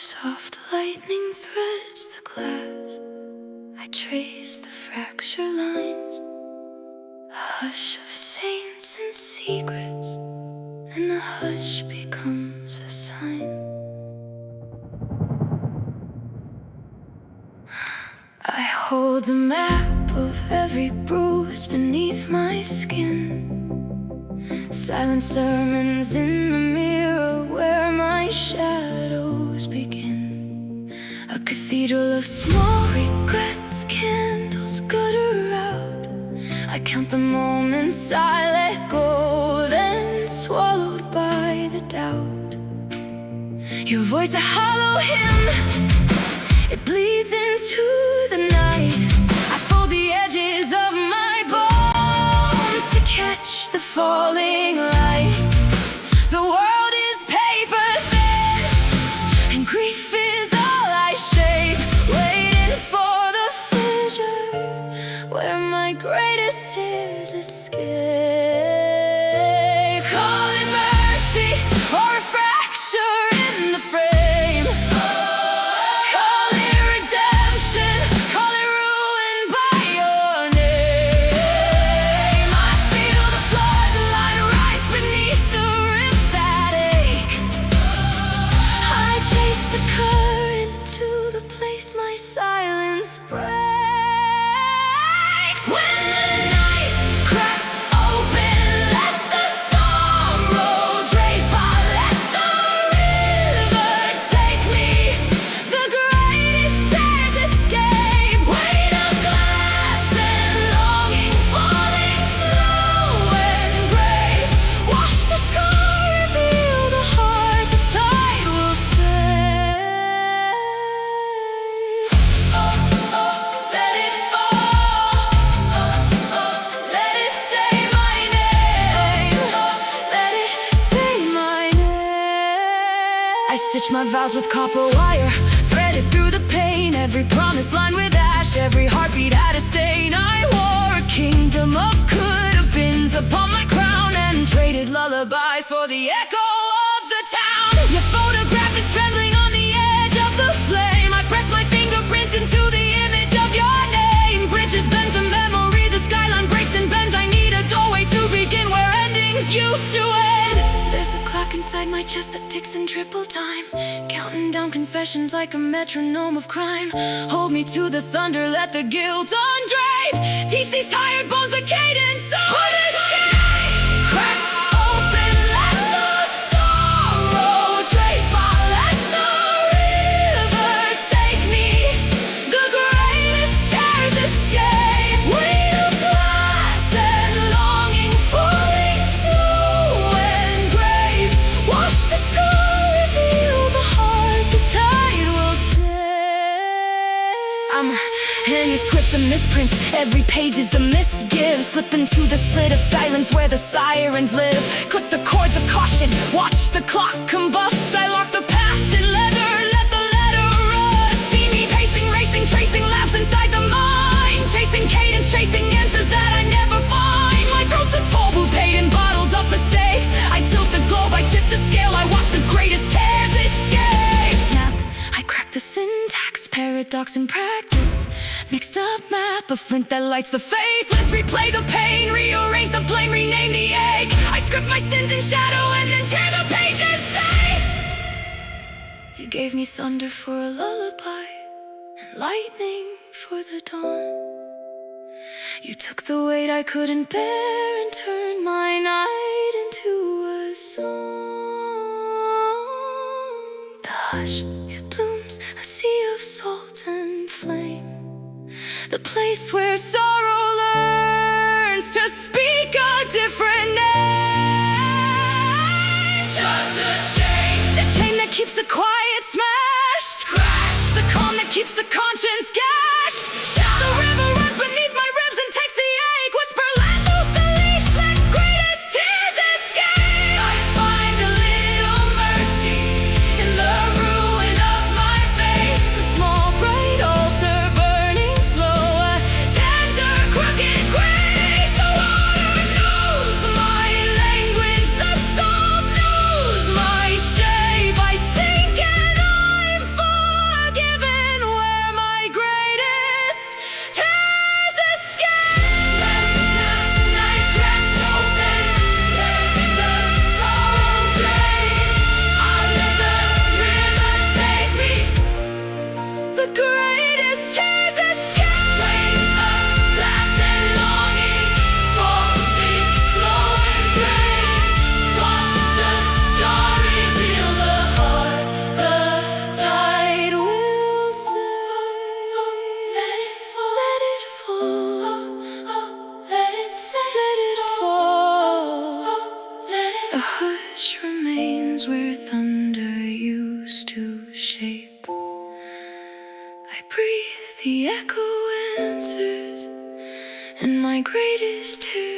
Soft lightning threads the glass. I trace the fracture lines. A hush of saints and secrets, and the hush becomes a sign. I hold the map of every bruise beneath my skin. Silent sermons in the mirror where my shadows begin. A cathedral of small regrets, candles gutter out. I count the moments I let go, then swallowed by the doubt. Your voice a hollow hymn, it bleeds into the night. I fold the edges of my bones to catch the falling light. The world is paper thin, and grief is all I shape, waiting for the fissure where my greatest tears escape. Call it mercy or a fracture in the frame. Call it redemption, call it ruin by your name. I feel the floodlight rise beneath the ribs that ache. I chase the current to the place my silence breaks. When the night cracks open, let the sorrow drape. I let the river take me. The greatest tears escape. Weight of glass and longing falling slow and brave. Wash the scar, reveal the heart the tide will save. Let it fall, let it say my name, let it say my name. I stitch my vows with copper wire, threaded through the pain. Every promise lined with ash, every heartbeat had a stain. I wore a kingdom of could-have-beens upon my crown, and traded lullabies for the echo of the town. Your photograph is trembling on the edge of the flame. I press my fingerprints into the image of your name. Bridges bend to memory, the skyline breaks and bends. I need a doorway to begin where endings used to end. There's a clock inside my chest that ticks in triple time, counting down confessions like a metronome of crime. Hold me to the thunder, let the guilt undrape. Teach these tired bones a cadence of escape. Cracks open, let the sorrow drape. I let the river take me. The greatest tears escape. Weight of glass and longing falling slow and grave. Wash the scar, reveal the heart the tide will save. I'm manuscript of misprints, every page is a misgive. Slip into the slit of silence where the sirens live. Clip the cords of caution, watch the clock combust. I lock the past in leather, let the letter rust. See me pacing, racing, tracing laps inside the mind. Chasing cadence, chasing answers that I never find. My throat's a toll booth paid in bottled up mistakes. I tilt the globe, I tip the scale, I watch the greatest tears escape. Snap, I crack the syntax, paradox in practice. Mixed up map, a flint that lights the faithless. Replay the pain, rearrange the blame, rename the ache. I script my sins in shadow and then tear the pages safe. You gave me thunder for a lullaby, and lightning for the dawn. You took the weight I couldn't bear and turned my night into a song. The hush, it blooms, a sea of salt and flame. The place where sorrow learns to speak a different name. Shut the chain that keeps the quiet smashed. Crash the calm that keeps the conscience gashed. Shout. The river runs beneath my ribs and takes the ache. Whisper, let loose the leash, let greatest tears escape. I find a little mercy in the ruin of my faith. A small bright altar burning slow, a tender crooked grace. The water knows my language, the salt knows my shape. I sink and I'm where thunder used to shape. I breathe, the echo answers, and my greatest tear